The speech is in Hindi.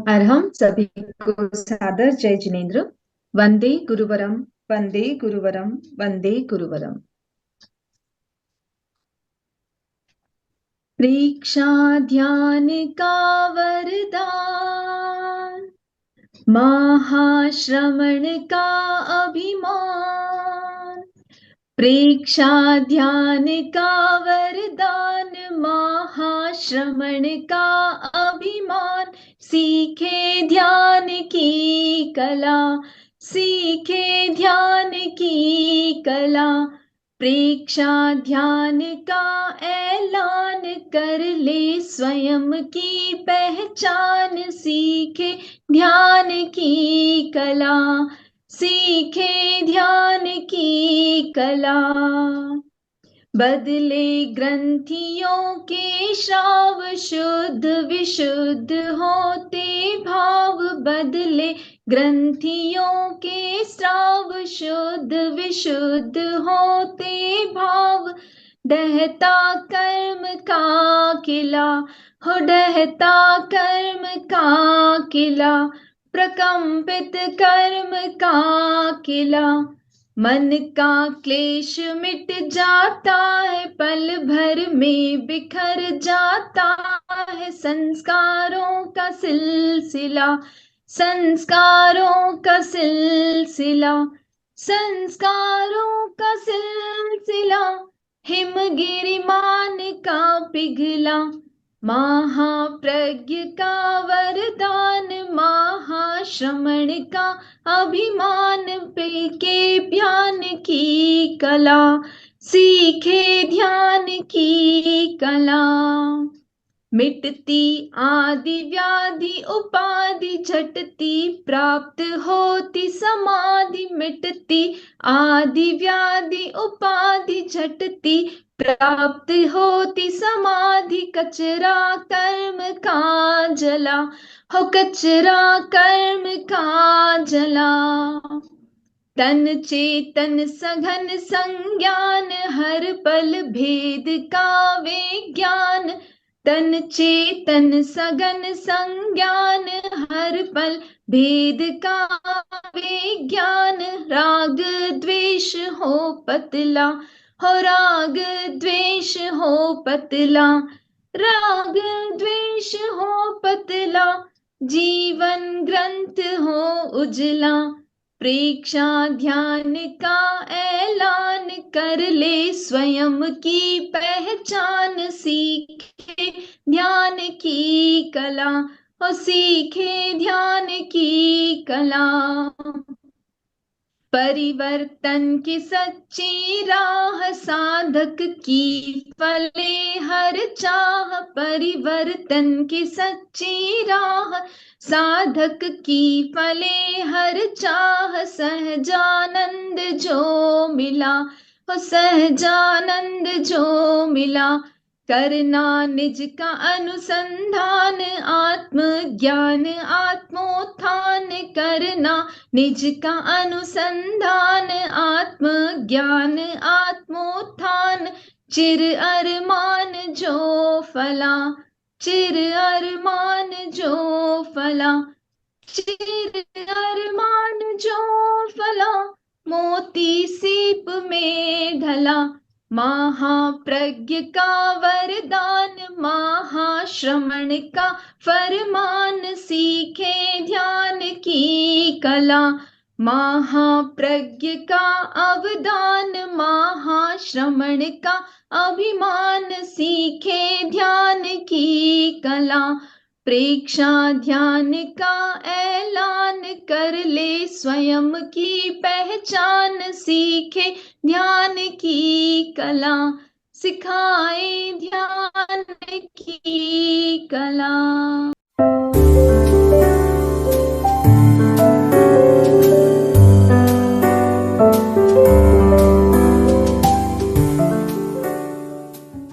अर्हम सभी को सादर जय जिनेन्द्र। वंदे गुरुवरम, वंदे गुरुवरम, वंदे गुरुवरम। प्रेक्षा ध्यान का वरदान, महाश्रमण का अभिमान। प्रेक्षा ध्यान का वरदान, महाश्रमण का अभिमान। सीखे ध्यान की कला, सीखे ध्यान की कला। प्रेक्षा ध्यान का ऐलान, कर ले स्वयं की पहचान। सीखे ध्यान की कला, सीखे ध्यान की कला। बदले ग्रंथियों के श्राव, शुद्ध विशुद्ध होते भाव। बदले ग्रंथियों के श्राव, शुद्ध विशुद्ध होते भाव। डहता कर्म का किला, हो डहता कर्म का किला। प्रकंपित कर्म का किला। मन का क्लेश मिट जाता है, पल भर में बिखर जाता है। संस्कारों का सिलसिला, संस्कारों का सिलसिला, संस्कारों का सिलसिला। हिमगिरिमान का पिघला, महाप्रज्ञ का वरदान। महाश्रमण का अभिमान। के ध्यान की कला, सीखे ध्यान की कला। मिटती आदि व्याधि उपाधि, झटती प्राप्त होती समाधि। मिटती आदि व्याधि उपाधि, झटती प्राप्त होती समाधि। कचरा कर्म का जला, हो कचरा कर्म का जला। तन चेतन सघन संज्ञान, हर पल भेद का विज्ञान। तन चेतन सघन संज्ञान, हर पल भेद का विज्ञान। राग द्वेष हो पतला, हो राग द्वेष हो पतला। राग द्वेष हो पतला, जीवन ग्रंथ हो उजला। प्रेक्षा ध्यान का ऐलान, कर ले स्वयं की पहचान। सीखे ध्यान की कला, और सीखे ध्यान की कला। परिवर्तन की सच्ची राह, साधक की फले हर चाह। परिवर्तन की सच्ची राह, साधक की फले हर चाह। सहजानंद जो मिला, हो सहजानंद जो मिला। करना निज का अनुसंधान, आत्मज्ञान आत्मोत्थान। करना निज का अनुसंधान, आत्मज्ञान आत्मोत्थान। चिर अरमान जो फला, चिर अरमान जो फला। चिर अरमान जो फला, मोती सीप में ढला। महाप्रज्ञ का वरदान, महाश्रमण का फरमान। सीखे ध्यान की कला, महाप्रज्ञ का अवदान। महाश्रमण का अभिमान, सीखे ध्यान की कला। प्रेक्षा ध्यान का ऐलान, कर ले स्वयं की पहचान। सीखे ध्यान की कला, सिखाए ध्यान की कला।